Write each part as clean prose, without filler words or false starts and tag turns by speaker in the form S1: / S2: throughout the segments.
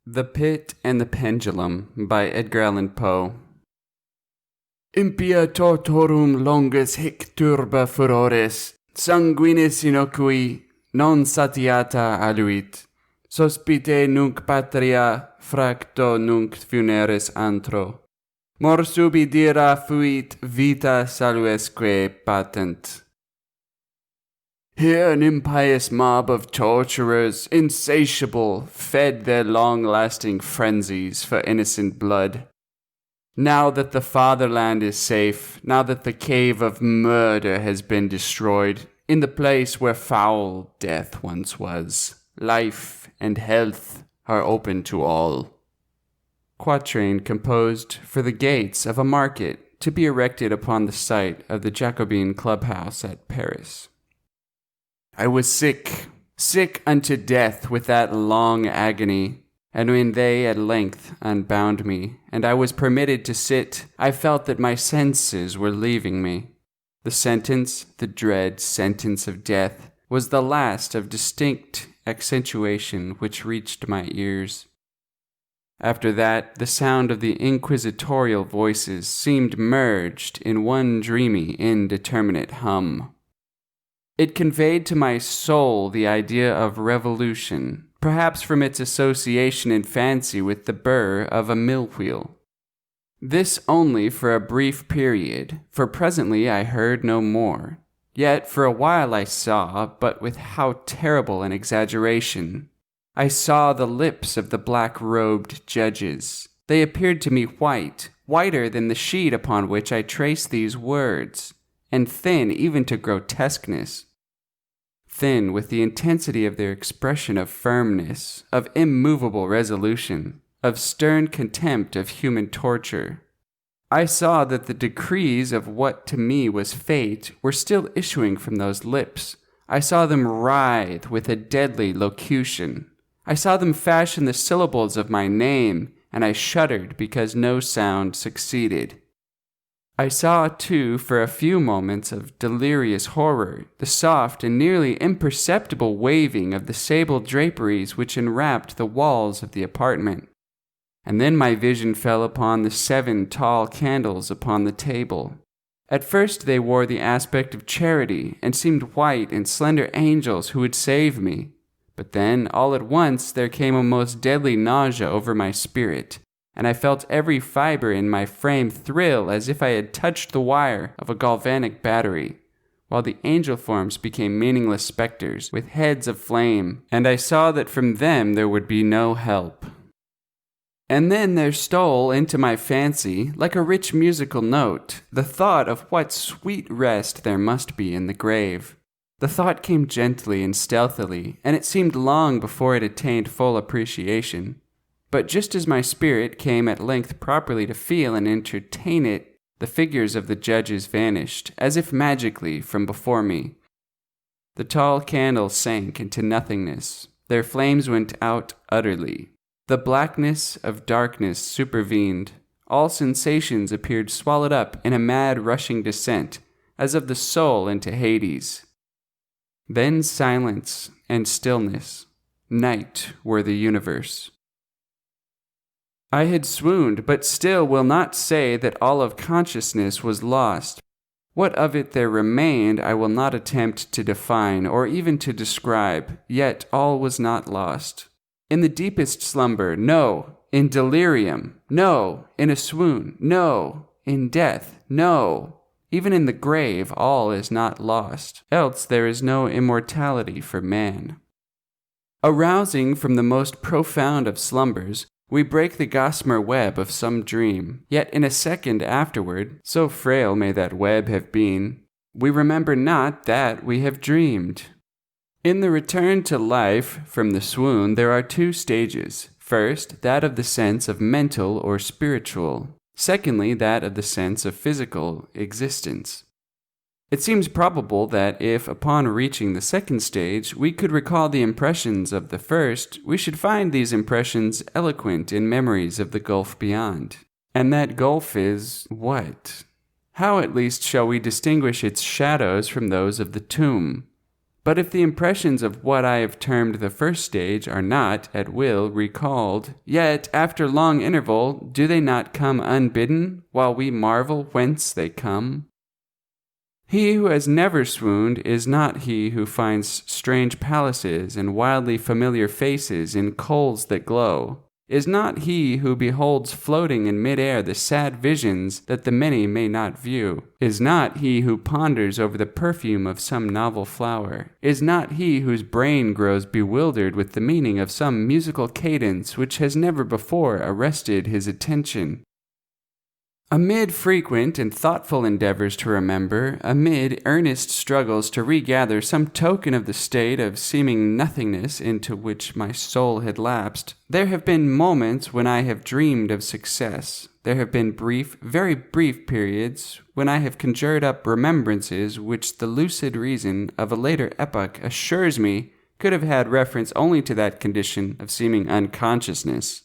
S1: The Pit and the Pendulum by Edgar Allan Poe. Impia tortorum longus hic turba furores, sanguinis innocui, non satiata aluit. Sospite nunc patria, fracto nunc funeris antro. Morsubi dira fuit vita saluesque patent. Here an impious mob of torturers, insatiable, fed their long-lasting frenzies for innocent blood. Now that the fatherland is safe, now that the cave of murder has been destroyed, in the place where foul death once was, life and health are open to all. Quatrain composed for the gates of a market to be erected upon the site of the Jacobin clubhouse at Paris. I was sick unto death with that long agony, and when they at length unbound me, and I was permitted to sit, I felt that my senses were leaving me. The sentence, the dread sentence of death, was the last of distinct accentuation which reached my ears. After that, the sound of the inquisitorial voices seemed merged in one dreamy, indeterminate hum. It conveyed to my soul the idea of revolution, perhaps from its association in fancy with the burr of a mill wheel. This only for a brief period, for presently I heard no more. Yet for a while I saw, but with how terrible an exaggeration. I saw the lips of the black-robed judges. They appeared to me white, whiter than the sheet upon which I traced these words, and thin even to grotesqueness. Thin with the intensity of their expression of firmness, of immovable resolution, of stern contempt of human torture. I saw that the decrees of what to me was fate were still issuing from those lips. I saw them writhe with a deadly locution. I saw them fashion the syllables of my name, and I shuddered because no sound succeeded. I saw, too, for a few moments of delirious horror, the soft and nearly imperceptible waving of the sable draperies which enwrapped the walls of the apartment. And then my vision fell upon the 7 tall candles upon the table. At first they wore the aspect of charity, and seemed white and slender angels who would save me. But then, all at once, there came a most deadly nausea over my spirit, and I felt every fiber in my frame thrill as if I had touched the wire of a galvanic battery, while the angel forms became meaningless specters with heads of flame, and I saw that from them there would be no help. And then there stole into my fancy, like a rich musical note, the thought of what sweet rest there must be in the grave. The thought came gently and stealthily, and it seemed long before it attained full appreciation. But just as my spirit came at length properly to feel and entertain it, the figures of the judges vanished, as if magically, from before me. The tall candles sank into nothingness. Their flames went out utterly. The blackness of darkness supervened. All sensations appeared swallowed up in a mad rushing descent, as of the soul into Hades. Then silence and stillness. Night were the universe. I had swooned, but still will not say that all of consciousness was lost. What of it there remained I will not attempt to define or even to describe, yet all was not lost. In the deepest slumber, no. In delirium, no. In a swoon, no. In death, no. Even in the grave, all is not lost, else there is no immortality for man. Arousing from the most profound of slumbers, we break the gossamer web of some dream, yet in a second afterward, so frail may that web have been, we remember not that we have dreamed. In the return to life from the swoon there are 2 stages. First, that of the sense of mental or spiritual. Secondly, that of the sense of physical existence. It seems probable that if, upon reaching the second stage, we could recall the impressions of the first, we should find these impressions eloquent in memories of the gulf beyond. And that gulf is what? How at least shall we distinguish its shadows from those of the tomb? But if the impressions of what I have termed the first stage are not, at will, recalled, yet, after long interval, do they not come unbidden, while we marvel whence they come? He who has never swooned is not he who finds strange palaces and wildly familiar faces in coals that glow, is not he who beholds floating in mid-air the sad visions that the many may not view, is not he who ponders over the perfume of some novel flower, is not he whose brain grows bewildered with the meaning of some musical cadence which has never before arrested his attention. Amid frequent and thoughtful endeavors to remember, amid earnest struggles to regather some token of the state of seeming nothingness into which my soul had lapsed, there have been moments when I have dreamed of success. There have been brief, very brief periods when I have conjured up remembrances which the lucid reason of a later epoch assures me could have had reference only to that condition of seeming unconsciousness.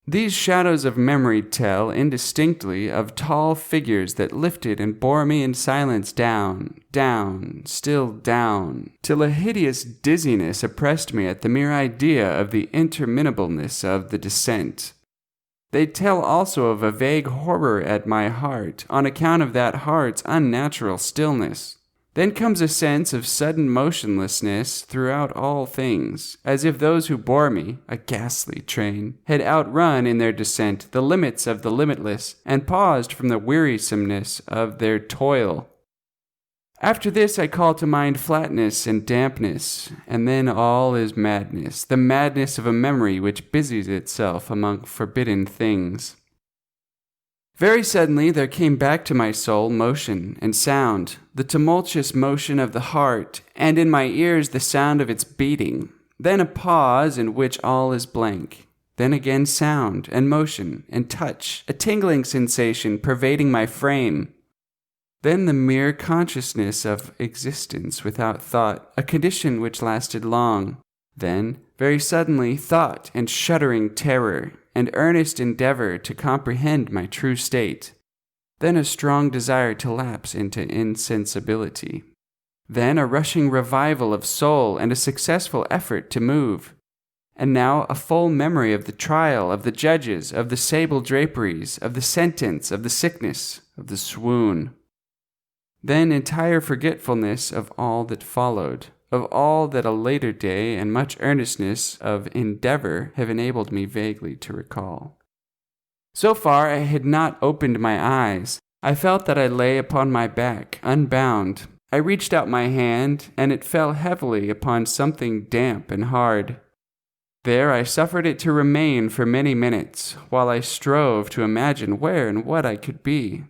S1: These shadows of memory tell indistinctly of tall figures that lifted and bore me in silence down, down, still down, till a hideous dizziness oppressed me at the mere idea of the interminableness of the descent. They tell also of a vague horror at my heart on account of that heart's unnatural stillness. Then comes a sense of sudden motionlessness throughout all things, as if those who bore me, a ghastly train, had outrun in their descent the limits of the limitless, and paused from the wearisomeness of their toil. After this I call to mind flatness and dampness, and then all is madness, the madness of a memory which busies itself among forbidden things. Very suddenly there came back to my soul motion and sound, the tumultuous motion of the heart, and in my ears the sound of its beating. Then a pause in which all is blank. Then again sound and motion and touch, a tingling sensation pervading my frame. Then the mere consciousness of existence without thought, a condition which lasted long. Then, very suddenly, thought and shuddering terror, and earnest endeavor to comprehend my true state. Then a strong desire to lapse into insensibility. Then a rushing revival of soul and a successful effort to move. And now a full memory of the trial, of the judges, of the sable draperies, of the sentence, of the sickness, of the swoon. Then entire forgetfulness of all that followed, of all that a later day and much earnestness of endeavor have enabled me vaguely to recall. So far I had not opened my eyes. I felt that I lay upon my back, unbound. I reached out my hand, and it fell heavily upon something damp and hard. There I suffered it to remain for many minutes, while I strove to imagine where and what I could be.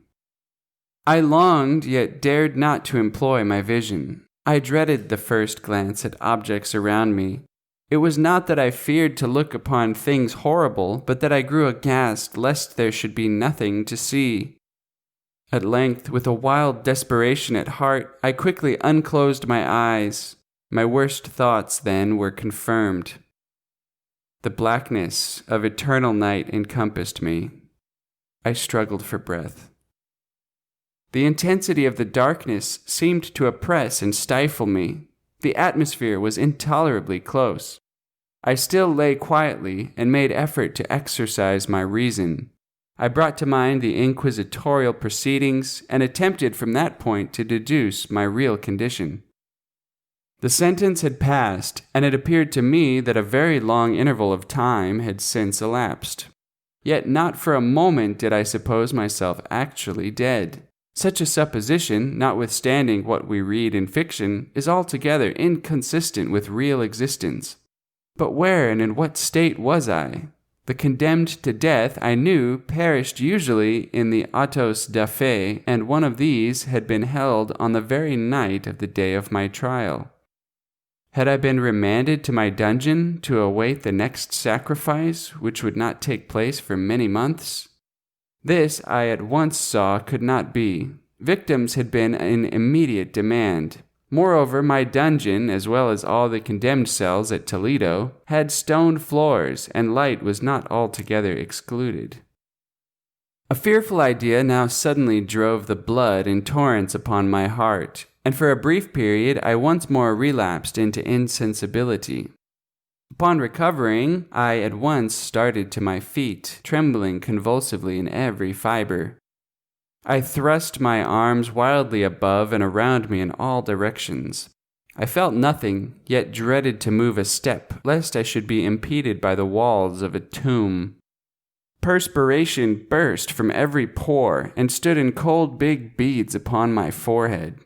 S1: I longed, yet dared not to employ my vision. I dreaded the first glance at objects around me. It was not that I feared to look upon things horrible, but that I grew aghast lest there should be nothing to see. At length, with a wild desperation at heart, I quickly unclosed my eyes. My worst thoughts, then, were confirmed. The blackness of eternal night encompassed me. I struggled for breath. The intensity of the darkness seemed to oppress and stifle me. The atmosphere was intolerably close. I still lay quietly and made effort to exercise my reason. I brought to mind the inquisitorial proceedings and attempted from that point to deduce my real condition. The sentence had passed, and it appeared to me that a very long interval of time had since elapsed. Yet not for a moment did I suppose myself actually dead. Such a supposition, notwithstanding what we read in fiction, is altogether inconsistent with real existence. But where and in what state was I? The condemned to death, I knew, perished usually in the autos da fe, and one of these had been held on the very night of the day of my trial. Had I been remanded to my dungeon to await the next sacrifice, which would not take place for many months? This I at once saw could not be. Victims had been in immediate demand. Moreover, my dungeon, as well as all the condemned cells at Toledo, had stone floors, and light was not altogether excluded. A fearful idea now suddenly drove the blood in torrents upon my heart. and for a brief period I once more relapsed into insensibility. Upon recovering, I at once started to my feet, trembling convulsively in every fiber. I thrust my arms wildly above and around me in all directions. I felt nothing, yet dreaded to move a step, lest I should be impeded by the walls of a tomb. Perspiration burst from every pore and stood in cold big beads upon my forehead.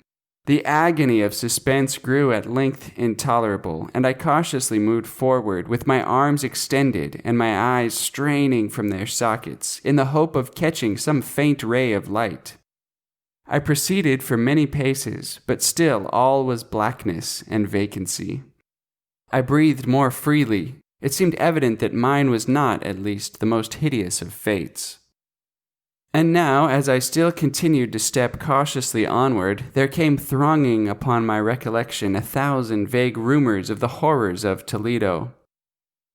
S1: The agony of suspense grew at length intolerable, and I cautiously moved forward with my arms extended and my eyes straining from their sockets in the hope of catching some faint ray of light. I proceeded for many paces, but still all was blackness and vacancy. I breathed more freely. It seemed evident that mine was not, at least, the most hideous of fates. And now, as I still continued to step cautiously onward, there came thronging upon my recollection 1,000 vague rumors of the horrors of Toledo.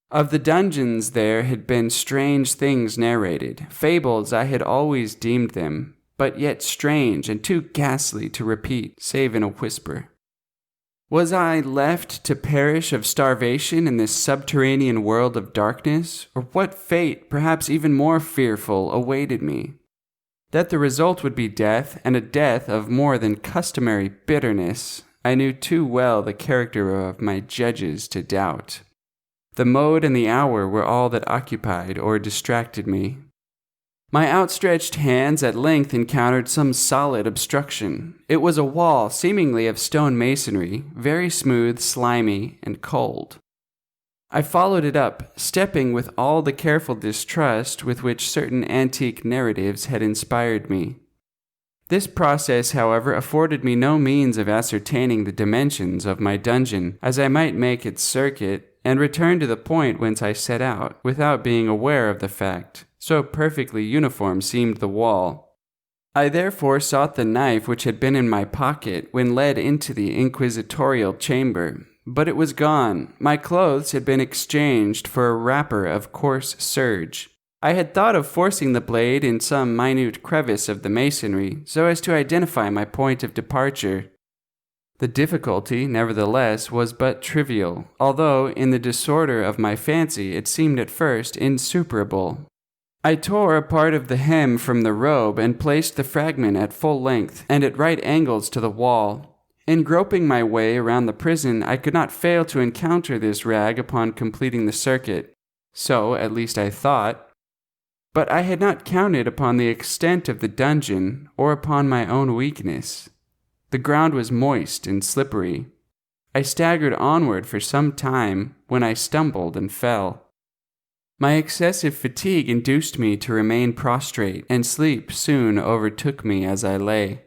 S1: Of the dungeons there had been strange things narrated, fables I had always deemed them, but yet strange and too ghastly to repeat, save in a whisper. Was I left to perish of starvation in this subterranean world of darkness, or what fate, perhaps even more fearful, awaited me? That the result would be death, and a death of more than customary bitterness, I knew too well the character of my judges to doubt. The mode and the hour were all that occupied or distracted me. My outstretched hands at length encountered some solid obstruction. It was a wall seemingly of stone masonry, very smooth, slimy, and cold. I followed it up, stepping with all the careful distrust with which certain antique narratives had inspired me. This process, however, afforded me no means of ascertaining the dimensions of my dungeon, as I might make its circuit, and return to the point whence I set out, without being aware of the fact. So perfectly uniform seemed the wall. I therefore sought the knife which had been in my pocket when led into the inquisitorial chamber, but it was gone. My clothes had been exchanged for a wrapper of coarse serge. I had thought of forcing the blade in some minute crevice of the masonry, so as to identify my point of departure. The difficulty, nevertheless, was but trivial, although in the disorder of my fancy it seemed at first insuperable. I tore a part of the hem from the robe and placed the fragment at full length and at right angles to the wall. In groping my way around the prison, I could not fail to encounter this rag upon completing the circuit. So, at least I thought. But I had not counted upon the extent of the dungeon or upon my own weakness. The ground was moist and slippery. I staggered onward for some time when I stumbled and fell. My excessive fatigue induced me to remain prostrate, and sleep soon overtook me as I lay.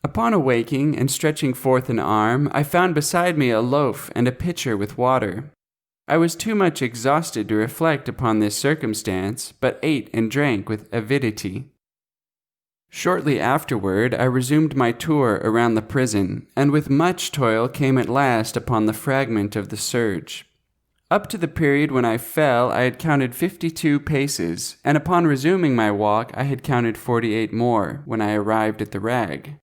S1: Upon awaking and stretching forth an arm, I found beside me a loaf and a pitcher with water. I was too much exhausted to reflect upon this circumstance, but ate and drank with avidity. Shortly afterward, I resumed my tour around the prison, and with much toil came at last upon the fragment of the serge. Up to the period when I fell, I had counted 52 paces, and upon resuming my walk, I had counted 48 more when I arrived at the rag.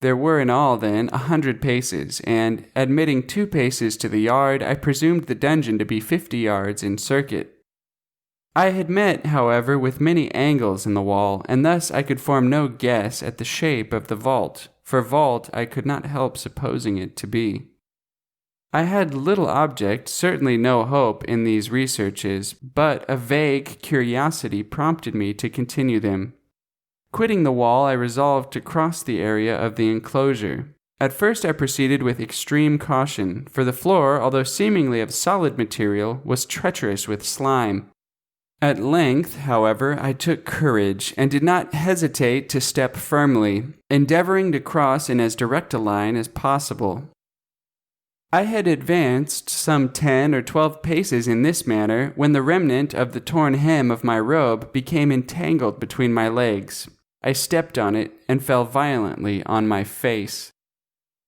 S1: There were in all, then, 100 paces, and, admitting 2 paces to the yard, I presumed the dungeon to be 50 yards in circuit. I had met, however, with many angles in the wall, and thus I could form no guess at the shape of the vault, for vault I could not help supposing it to be. I had little object, certainly no hope, in these researches, but a vague curiosity prompted me to continue them. Quitting the wall, I resolved to cross the area of the enclosure. At first I proceeded with extreme caution, for the floor, although seemingly of solid material, was treacherous with slime. At length, however, I took courage, and did not hesitate to step firmly, endeavoring to cross in as direct a line as possible. I had advanced some 10 or 12 paces in this manner when the remnant of the torn hem of my robe became entangled between my legs. I stepped on it and fell violently on my face.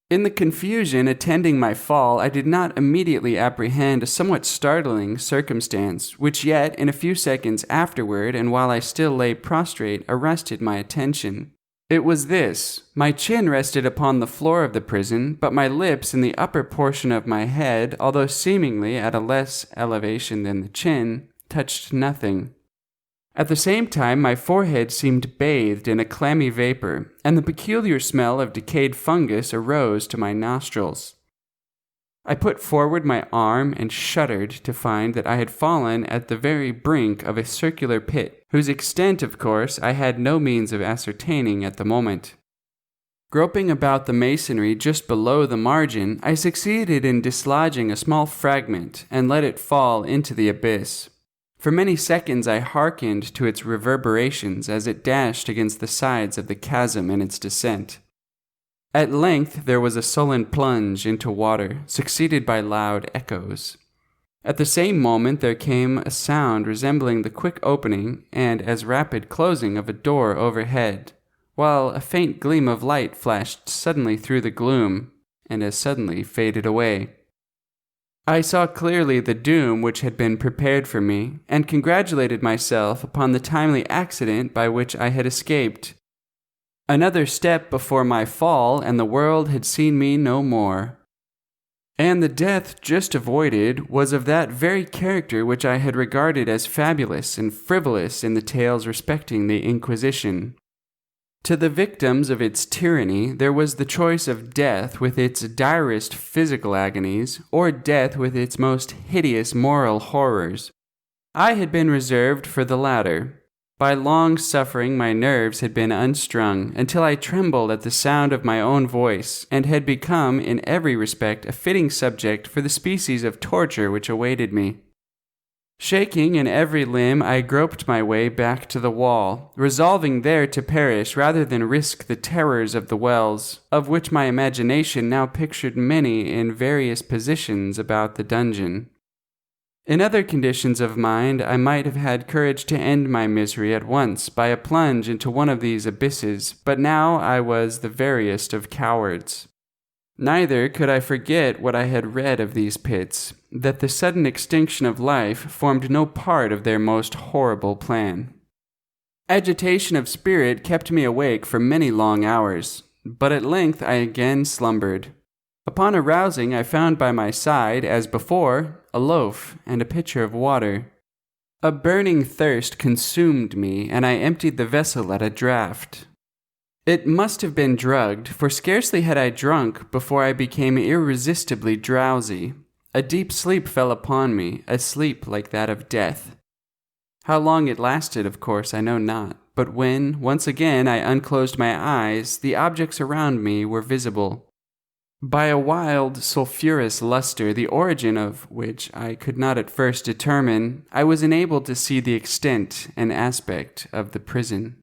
S1: In the confusion attending my fall, I did not immediately apprehend a somewhat startling circumstance, which yet, in a few seconds afterward, and while I still lay prostrate, arrested my attention. It was this: my chin rested upon the floor of the prison, but my lips and the upper portion of my head, although seemingly at a less elevation than the chin, touched nothing. At the same time, my forehead seemed bathed in a clammy vapor, and the peculiar smell of decayed fungus arose to my nostrils. I put forward my arm and shuddered to find that I had fallen at the very brink of a circular pit, whose extent, of course, I had no means of ascertaining at the moment. Groping about the masonry just below the margin, I succeeded in dislodging a small fragment and let it fall into the abyss. For many seconds I hearkened to its reverberations as it dashed against the sides of the chasm in its descent. At length there was a sullen plunge into water, succeeded by loud echoes. At the same moment there came a sound resembling the quick opening and as rapid closing of a door overhead, while a faint gleam of light flashed suddenly through the gloom, and as suddenly faded away. I saw clearly the doom which had been prepared for me, and congratulated myself upon the timely accident by which I had escaped. Another step before my fall, and the world had seen me no more. And the death just avoided was of that very character which I had regarded as fabulous and frivolous in the tales respecting the Inquisition. To the victims of its tyranny there was the choice of death with its direst physical agonies, or death with its most hideous moral horrors. I had been reserved for the latter. By long suffering my nerves had been unstrung until I trembled at the sound of my own voice, and had become in every respect a fitting subject for the species of torture which awaited me. Shaking in every limb, I groped my way back to the wall, resolving there to perish rather than risk the terrors of the wells, of which my imagination now pictured many in various positions about the dungeon. In other conditions of mind, I might have had courage to end my misery at once by a plunge into one of these abysses, but now I was the veriest of cowards. Neither could I forget what I had read of these pits, that the sudden extinction of life formed no part of their most horrible plan. Agitation of spirit kept me awake for many long hours, but at length I again slumbered. Upon arousing, I found by my side, as before, a loaf and a pitcher of water. A burning thirst consumed me, and I emptied the vessel at a draught. It must have been drugged, for scarcely had I drunk before I became irresistibly drowsy. A deep sleep fell upon me, a sleep like that of death. How long it lasted, of course, I know not, but when, once again, I unclosed my eyes, the objects around me were visible. By a wild, sulphurous luster, the origin of which I could not at first determine, I was enabled to see the extent and aspect of the prison.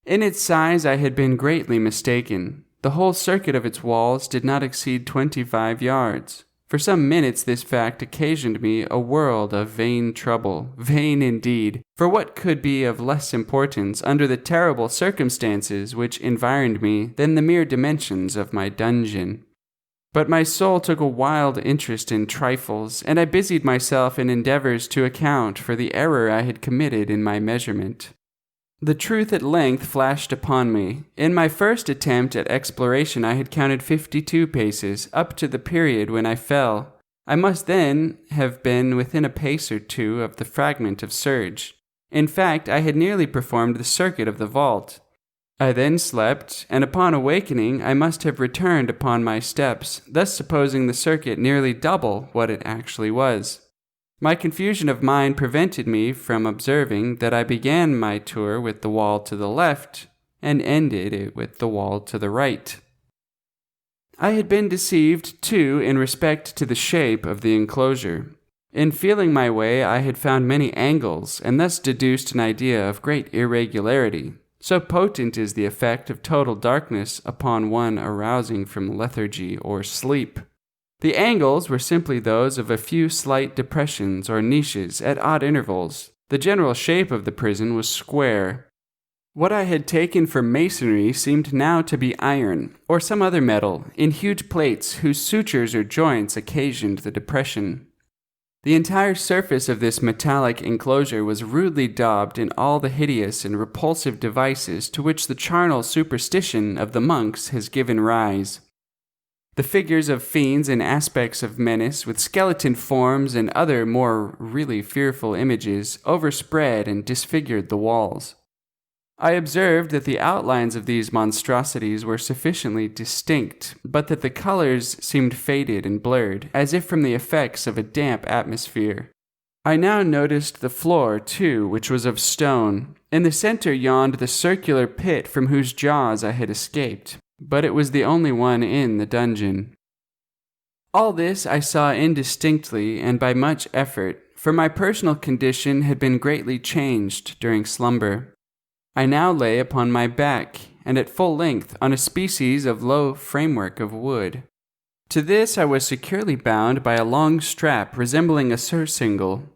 S1: In its size I had been greatly mistaken. The whole circuit of its walls did not exceed 25 yards. For some minutes this fact occasioned me a world of vain trouble, vain indeed, for what could be of less importance under the terrible circumstances which environed me than the mere dimensions of my dungeon? But my soul took a wild interest in trifles, and I busied myself in endeavors to account for the error I had committed in my measurement. The truth at length flashed upon me. In my first attempt at exploration I had counted 52 paces, up to the period when I fell. I must then have been within a pace or two of the fragment of serge. In fact, I had nearly performed the circuit of the vault. I then slept, and upon awakening I must have returned upon my steps, thus supposing the circuit nearly double what it actually was. My confusion of mind prevented me from observing that I began my tour with the wall to the left, and ended it with the wall to the right. I had been deceived, too, in respect to the shape of the enclosure. In feeling my way I had found many angles, and thus deduced an idea of great irregularity. So potent is the effect of total darkness upon one arousing from lethargy or sleep. The angles were simply those of a few slight depressions or niches at odd intervals. The general shape of the prison was square. What I had taken for masonry seemed now to be iron, or some other metal, in huge plates whose sutures or joints occasioned the depression. The entire surface of this metallic enclosure was rudely daubed in all the hideous and repulsive devices to which the charnel superstition of the monks has given rise. The figures of fiends and aspects of menace with skeleton forms and other more really fearful images overspread and disfigured the walls. I observed that the outlines of these monstrosities were sufficiently distinct, but that the colors seemed faded and blurred, as if from the effects of a damp atmosphere. I now noticed the floor, too, which was of stone. In the center yawned the circular pit from whose jaws I had escaped, but it was the only one in the dungeon. All this I saw indistinctly and by much effort, for my personal condition had been greatly changed during slumber. I now lay upon my back, and at full length on a species of low framework of wood. To this I was securely bound by a long strap resembling a surcingle.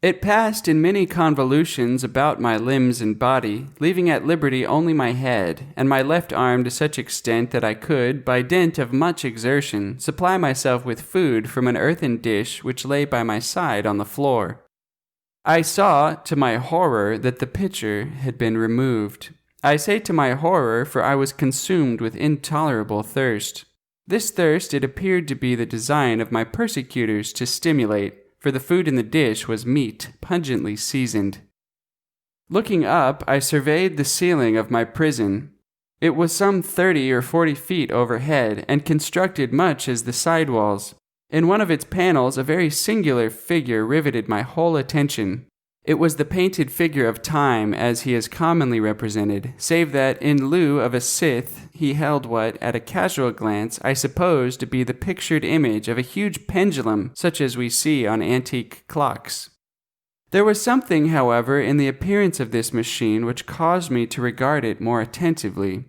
S1: It passed in many convolutions about my limbs and body, leaving at liberty only my head, and my left arm to such extent that I could, by dint of much exertion, supply myself with food from an earthen dish which lay by my side on the floor. I saw, to my horror, that the pitcher had been removed. I say to my horror, for I was consumed with intolerable thirst. This thirst it appeared to be the design of my persecutors to stimulate, for the food in the dish was meat, pungently seasoned. Looking up, I surveyed the ceiling of my prison. It was some 30 or 40 feet overhead, and constructed much as the side walls. In one of its panels, a very singular figure riveted my whole attention. It was the painted figure of Time as he is commonly represented, save that in lieu of a scythe, he held what, at a casual glance, I supposed to be the pictured image of a huge pendulum such as we see on antique clocks. There was something, however, in the appearance of this machine which caused me to regard it more attentively.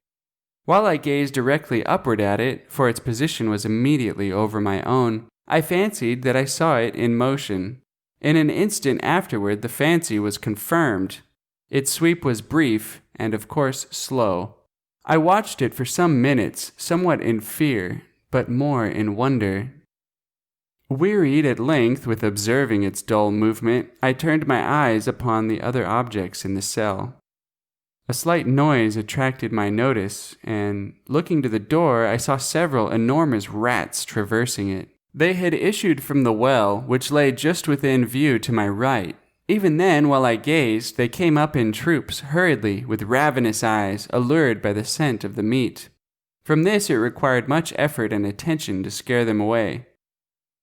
S1: While I gazed directly upward at it, for its position was immediately over my own, I fancied that I saw it in motion. In an instant afterward, the fancy was confirmed. Its sweep was brief, and of course slow. I watched it for some minutes, somewhat in fear, but more in wonder. Wearied at length with observing its dull movement, I turned my eyes upon the other objects in the cell. A slight noise attracted my notice, and, looking to the door, I saw several enormous rats traversing it. They had issued from the well, which lay just within view to my right. Even then, while I gazed, they came up in troops, hurriedly, with ravenous eyes, allured by the scent of the meat. From this it required much effort and attention to scare them away.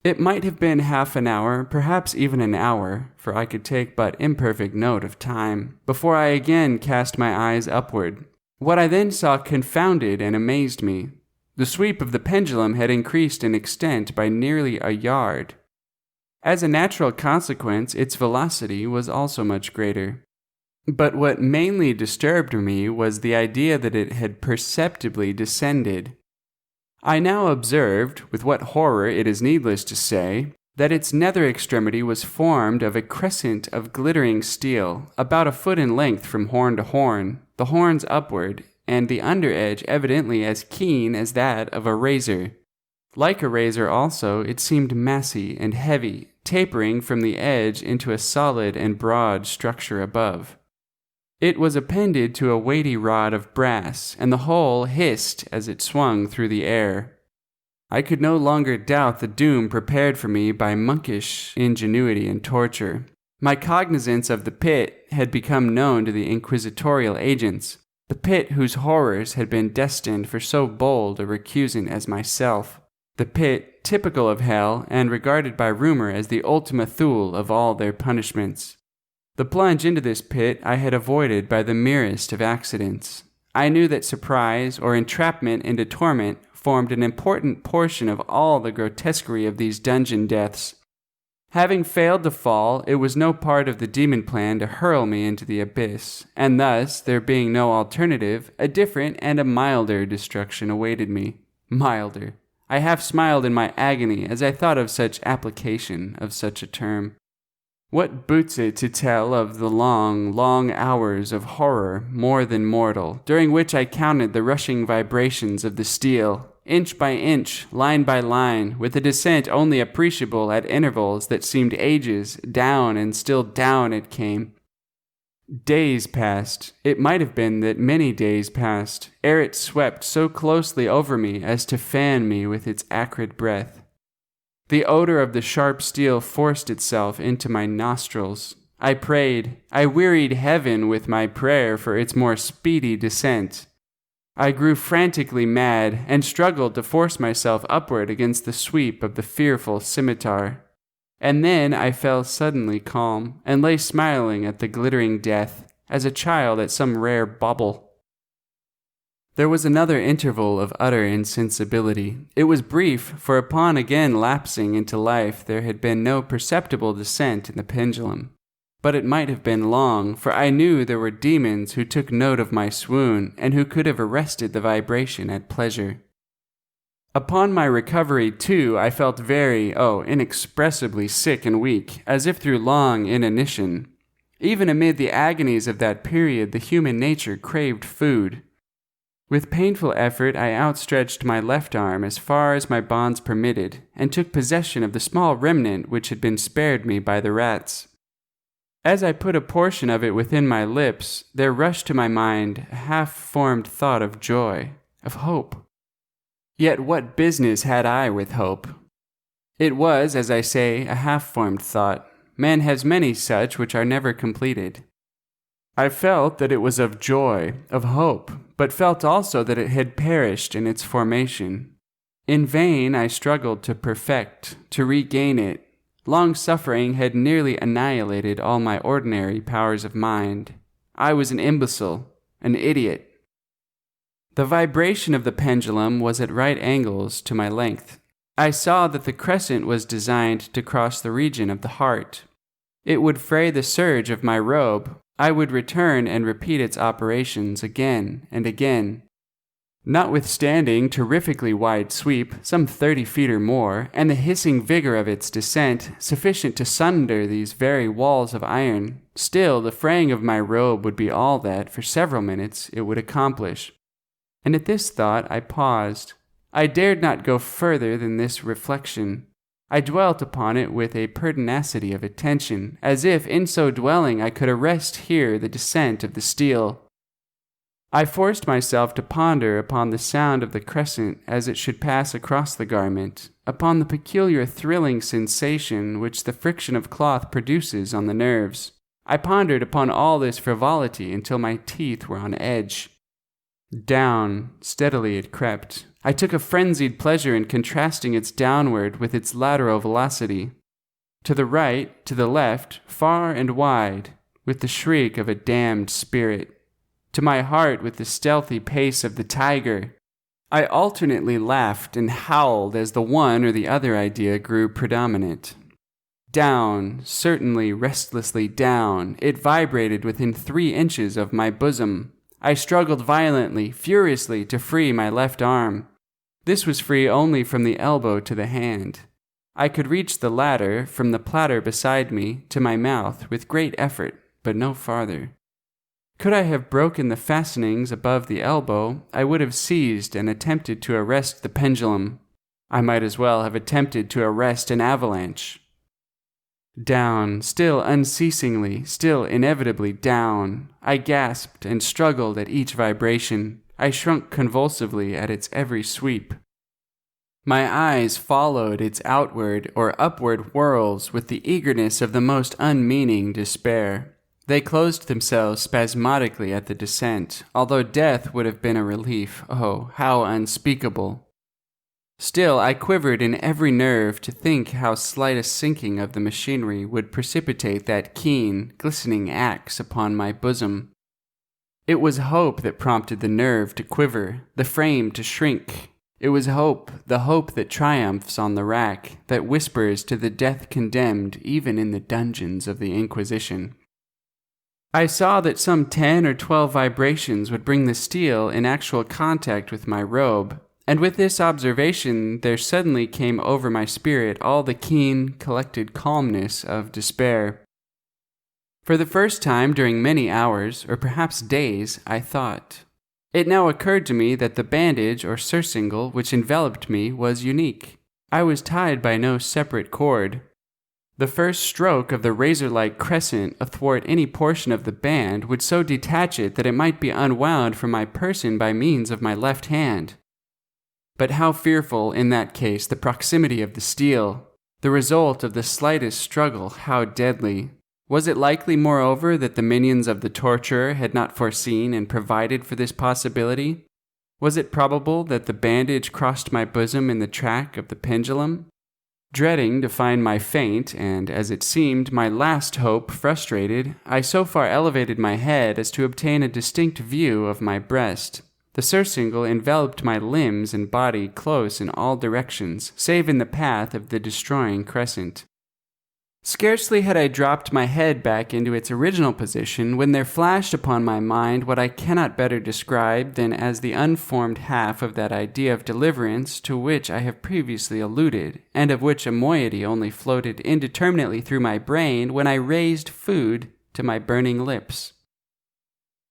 S1: It might have been half an hour, perhaps even an hour, for I could take but imperfect note of time, before I again cast my eyes upward. What I then saw confounded and amazed me. The sweep of the pendulum had increased in extent by nearly a yard. As a natural consequence, its velocity was also much greater. But what mainly disturbed me was the idea that it had perceptibly descended. I now observed, with what horror it is needless to say, that its nether extremity was formed of a crescent of glittering steel, about a foot in length from horn to horn, the horns upward, and the under edge evidently as keen as that of a razor. Like a razor also, it seemed massy and heavy, tapering from the edge into a solid and broad structure above. It was appended to a weighty rod of brass, and the whole hissed as it swung through the air. I could no longer doubt the doom prepared for me by monkish ingenuity and torture. My cognizance of the pit had become known to the inquisitorial agents, the pit whose horrors had been destined for so bold a recusant as myself, the pit typical of hell and regarded by rumor as the ultima thule of all their punishments. The plunge into this pit I had avoided by the merest of accidents. I knew that surprise or entrapment into torment formed an important portion of all the grotesquerie of these dungeon deaths. Having failed to fall, it was no part of the demon plan to hurl me into the abyss, and thus, there being no alternative, a different and a milder destruction awaited me. Milder. I half smiled in my agony as I thought of such application of such a term. What boots it to tell of the long, long hours of horror more than mortal, during which I counted the rushing vibrations of the steel, inch by inch, line by line, with a descent only appreciable at intervals that seemed ages, down and still down it came. Days passed, it might have been that many days passed, ere it swept so closely over me as to fan me with its acrid breath. The odor of the sharp steel forced itself into my nostrils. I prayed, I wearied heaven with my prayer for its more speedy descent. I grew frantically mad and struggled to force myself upward against the sweep of the fearful scimitar. And then I fell suddenly calm and lay smiling at the glittering death, as a child at some rare bauble. There was another interval of utter insensibility. It was brief, for upon again lapsing into life there had been no perceptible descent in the pendulum. But it might have been long, for I knew there were demons who took note of my swoon, and who could have arrested the vibration at pleasure. Upon my recovery, too, I felt very, inexpressibly sick and weak, as if through long inanition. Even amid the agonies of that period, the human nature craved food. With painful effort, I outstretched my left arm as far as my bonds permitted, and took possession of the small remnant which had been spared me by the rats. As I put a portion of it within my lips, there rushed to my mind a half-formed thought of joy, of hope. Yet what business had I with hope? It was, as I say, a half-formed thought. Man has many such which are never completed. I felt that it was of joy, of hope, but felt also that it had perished in its formation. In vain I struggled to perfect, to regain it. Long suffering had nearly annihilated all my ordinary powers of mind. I was an imbecile, an idiot. The vibration of the pendulum was at right angles to my length. I saw that the crescent was designed to cross the region of the heart. It would fray the serge of my robe. I would return and repeat its operations again and again. Notwithstanding terrifically wide sweep, some 30 feet or more, and the hissing vigor of its descent, sufficient to sunder these very walls of iron, still the fraying of my robe would be all that, for several minutes, it would accomplish. And at this thought I paused. I dared not go further than this reflection. I dwelt upon it with a pertinacity of attention, as if in so dwelling I could arrest here the descent of the steel. I forced myself to ponder upon the sound of the crescent as it should pass across the garment, upon the peculiar thrilling sensation which the friction of cloth produces on the nerves. I pondered upon all this frivolity until my teeth were on edge. Down, steadily it crept. I took a frenzied pleasure in contrasting its downward with its lateral velocity. To the right, to the left, far and wide, with the shriek of a damned spirit. To my heart with the stealthy pace of the tiger. I alternately laughed and howled as the one or the other idea grew predominant. Down, certainly restlessly down, it vibrated within 3 inches of my bosom. I struggled violently, furiously, to free my left arm. This was free only from the elbow to the hand. I could reach the latter, from the platter beside me, to my mouth with great effort, but no farther. Could I have broken the fastenings above the elbow, I would have seized and attempted to arrest the pendulum. I might as well have attempted to arrest an avalanche. Down, still unceasingly, still inevitably down. I gasped and struggled at each vibration. I shrunk convulsively at its every sweep. My eyes followed its outward or upward whirls with the eagerness of the most unmeaning despair. They closed themselves spasmodically at the descent, although death would have been a relief. Oh, how unspeakable! Still, I quivered in every nerve to think how slight a sinking of the machinery would precipitate that keen, glistening axe upon my bosom. It was hope that prompted the nerve to quiver, the frame to shrink. It was hope, the hope that triumphs on the rack, that whispers to the death-condemned even in the dungeons of the Inquisition. I saw that some 10 or 12 vibrations would bring the steel in actual contact with my robe, and with this observation there suddenly came over my spirit all the keen, collected calmness of despair. For the first time during many hours, or perhaps days, I thought. It now occurred to me that the bandage or surcingle which enveloped me was unique. I was tied by no separate cord. The first stroke of the razor-like crescent athwart any portion of the band would so detach it that it might be unwound from my person by means of my left hand. But how fearful, in that case, the proximity of the steel! The result of the slightest struggle, how deadly! Was it likely, moreover, that the minions of the torturer had not foreseen and provided for this possibility? Was it probable that the bandage crossed my bosom in the track of the pendulum? Dreading to find my faint and, as it seemed, my last hope frustrated, I so far elevated my head as to obtain a distinct view of my breast. The surcingle enveloped my limbs and body close in all directions, save in the path of the destroying crescent. Scarcely had I dropped my head back into its original position when there flashed upon my mind what I cannot better describe than as the unformed half of that idea of deliverance to which I have previously alluded, and of which a moiety only floated indeterminately through my brain when I raised food to my burning lips.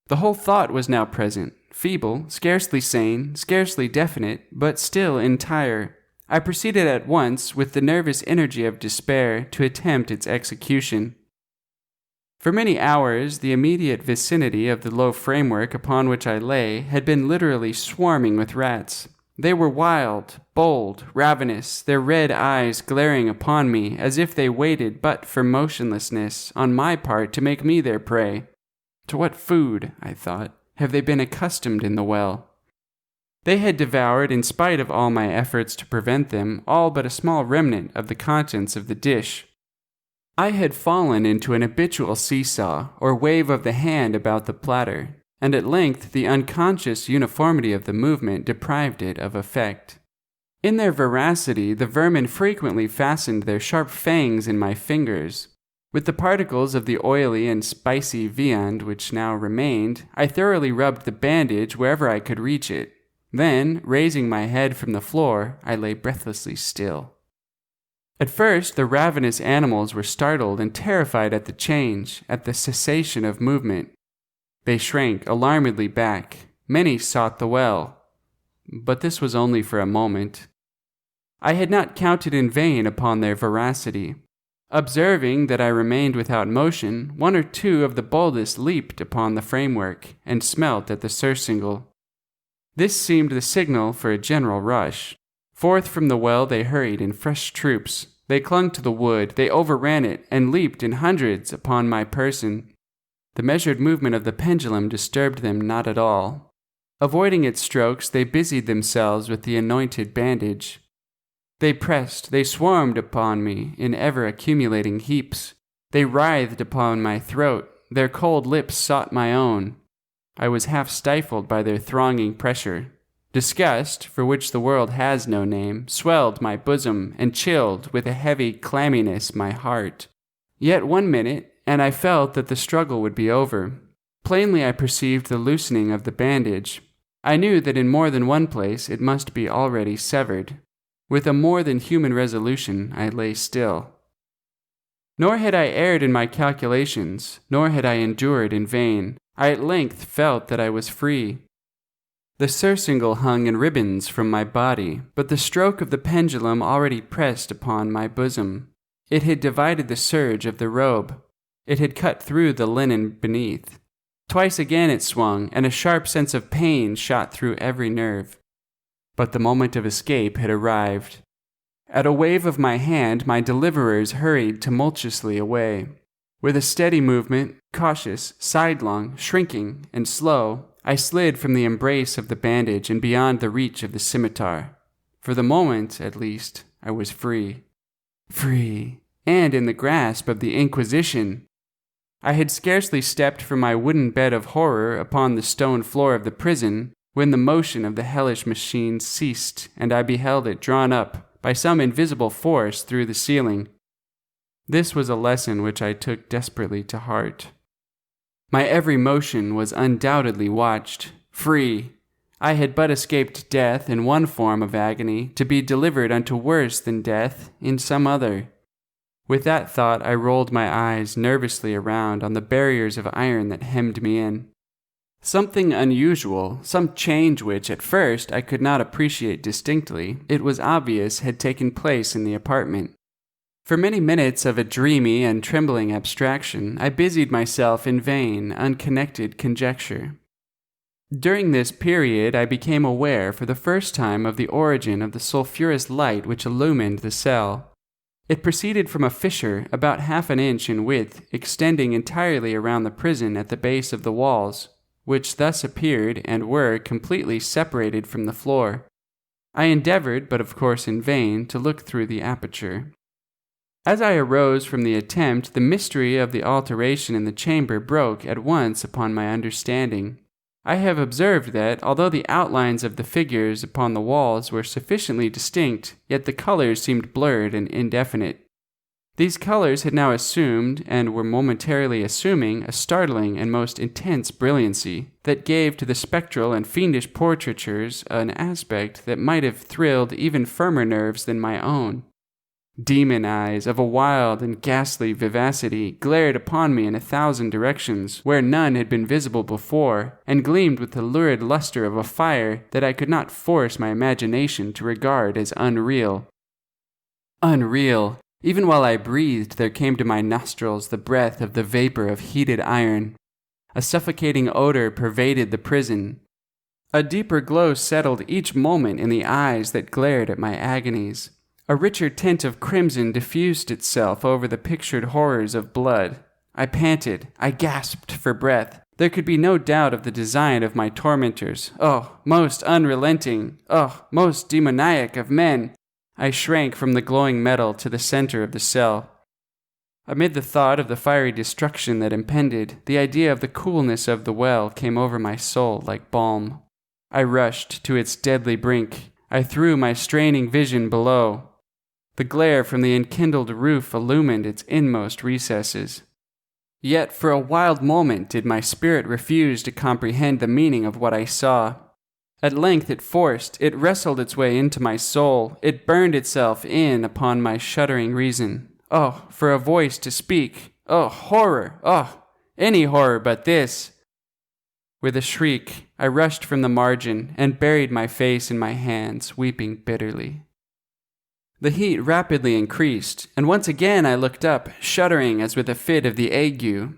S1: The whole thought was now present, feeble, scarcely sane, scarcely definite, but still entire. I proceeded at once, with the nervous energy of despair, to attempt its execution. For many hours, the immediate vicinity of the low framework upon which I lay had been literally swarming with rats. They were wild, bold, ravenous, their red eyes glaring upon me as if they waited but for motionlessness on my part to make me their prey. To what food, I thought, have they been accustomed in the well? They had devoured, in spite of all my efforts to prevent them, all but a small remnant of the contents of the dish. I had fallen into an habitual seesaw, or wave of the hand about the platter, and at length the unconscious uniformity of the movement deprived it of effect. In their voracity, the vermin frequently fastened their sharp fangs in my fingers. With the particles of the oily and spicy viand which now remained, I thoroughly rubbed the bandage wherever I could reach it. Then, raising my head from the floor, I lay breathlessly still. At first, the ravenous animals were startled and terrified at the change, at the cessation of movement. They shrank alarmedly back. Many sought the well. But this was only for a moment. I had not counted in vain upon their voracity. Observing that I remained without motion, one or two of the boldest leaped upon the framework and smelt at the surcingle. This seemed the signal for a general rush. Forth from the well they hurried in fresh troops. They clung to the wood, they overran it, and leaped in hundreds upon my person. The measured movement of the pendulum disturbed them not at all. Avoiding its strokes, they busied themselves with the anointed bandage. They pressed, they swarmed upon me in ever-accumulating heaps. They writhed upon my throat, their cold lips sought my own. I was half stifled by their thronging pressure. Disgust, for which the world has no name, swelled my bosom and chilled with a heavy clamminess my heart. Yet 1 minute, and I felt that the struggle would be over. Plainly I perceived the loosening of the bandage. I knew that in more than one place it must be already severed. With a more than human resolution, I lay still. Nor had I erred in my calculations, nor had I endured in vain. I at length felt that I was free. The surcingle hung in ribbons from my body, but the stroke of the pendulum already pressed upon my bosom. It had divided the serge of the robe. It had cut through the linen beneath. Twice again it swung, and a sharp sense of pain shot through every nerve. But the moment of escape had arrived. At a wave of my hand, my deliverers hurried tumultuously away. With a steady movement, cautious, sidelong, shrinking, and slow, I slid from the embrace of the bandage and beyond the reach of the scimitar. For the moment, at least, I was free. Free, and in the grasp of the Inquisition. I had scarcely stepped from my wooden bed of horror upon the stone floor of the prison when the motion of the hellish machine ceased, and I beheld it drawn up by some invisible force through the ceiling. This was a lesson which I took desperately to heart. My every motion was undoubtedly watched. Free, I had but escaped death in one form of agony, to be delivered unto worse than death in some other. With that thought I rolled my eyes nervously around on the barriers of iron that hemmed me in. Something unusual, some change which, at first, I could not appreciate distinctly, it was obvious had taken place in the apartment. For many minutes of a dreamy and trembling abstraction, I busied myself in vain, unconnected conjecture. During this period, I became aware for the first time of the origin of the sulphurous light which illumined the cell. It proceeded from a fissure about half an inch in width, extending entirely around the prison at the base of the walls, which thus appeared and were completely separated from the floor. I endeavored, but of course in vain, to look through the aperture. As I arose from the attempt, the mystery of the alteration in the chamber broke at once upon my understanding. I have observed that, although the outlines of the figures upon the walls were sufficiently distinct, yet the colors seemed blurred and indefinite. These colors had now assumed, and were momentarily assuming, a startling and most intense brilliancy, that gave to the spectral and fiendish portraitures an aspect that might have thrilled even firmer nerves than my own. Demon eyes of a wild and ghastly vivacity glared upon me in 1,000 directions, where none had been visible before, and gleamed with the lurid luster of a fire that I could not force my imagination to regard as unreal. Unreal! Even while I breathed, there came to my nostrils the breath of the vapor of heated iron. A suffocating odor pervaded the prison. A deeper glow settled each moment in the eyes that glared at my agonies. A richer tint of crimson diffused itself over the pictured horrors of blood. I panted. I gasped for breath. There could be no doubt of the design of my tormentors. Oh, most unrelenting! Oh, most demoniac of men! I shrank from the glowing metal to the center of the cell. Amid the thought of the fiery destruction that impended, the idea of the coolness of the well came over my soul like balm. I rushed to its deadly brink. I threw my straining vision below. The glare from the enkindled roof illumined its inmost recesses. Yet for a wild moment did my spirit refuse to comprehend the meaning of what I saw. At length it wrestled its way into my soul. It burned itself in upon my shuddering reason. Oh, for a voice to speak! Oh, horror! Oh, any horror but this! With a shriek, I rushed from the margin and buried my face in my hands, weeping bitterly. The heat rapidly increased, and once again I looked up, shuddering as with a fit of the ague.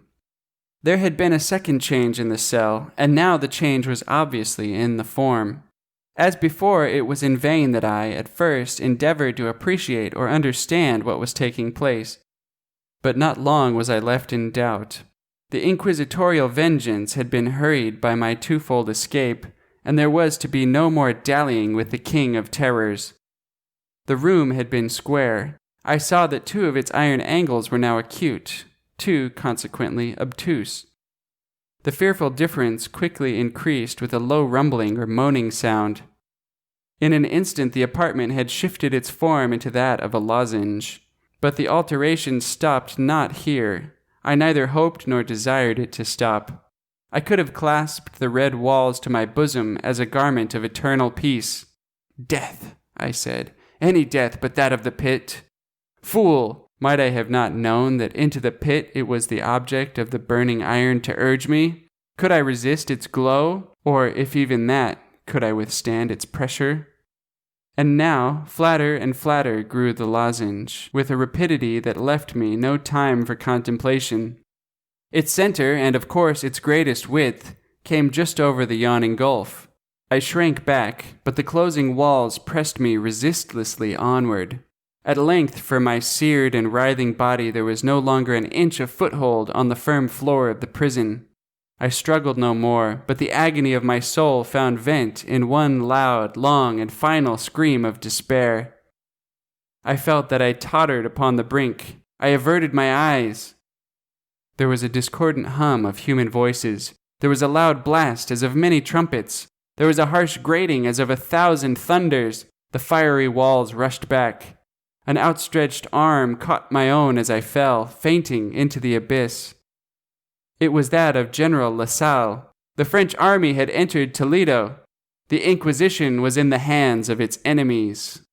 S1: There had been a second change in the cell, and now the change was obviously in the form. As before, it was in vain that I, at first, endeavored to appreciate or understand what was taking place. But not long was I left in doubt. The inquisitorial vengeance had been hurried by my twofold escape, and there was to be no more dallying with the king of terrors. The room had been square. I saw that 2 of its iron angles were now acute, 2, consequently, obtuse. The fearful difference quickly increased with a low rumbling or moaning sound. In an instant the apartment had shifted its form into that of a lozenge. But the alteration stopped not here. I neither hoped nor desired it to stop. I could have clasped the red walls to my bosom as a garment of eternal peace. "Death," I said. "Any death but that of the pit." Fool! Might I have not known that into the pit it was the object of the burning iron to urge me? Could I resist its glow? Or, if even that, could I withstand its pressure? And now, flatter and flatter grew the lozenge, with a rapidity that left me no time for contemplation. Its center, and of course its greatest width, came just over the yawning gulf. I shrank back, but the closing walls pressed me resistlessly onward. At length, for my seared and writhing body there was no longer an inch of foothold on the firm floor of the prison. I struggled no more, but the agony of my soul found vent in one loud, long, and final scream of despair. I felt that I tottered upon the brink. I averted my eyes. There was a discordant hum of human voices. There was a loud blast as of many trumpets. There was a harsh grating as of 1,000 thunders. The fiery walls rushed back. An outstretched arm caught my own as I fell, fainting, into the abyss. It was that of General Lasalle. The French army had entered Toledo. The Inquisition was in the hands of its enemies.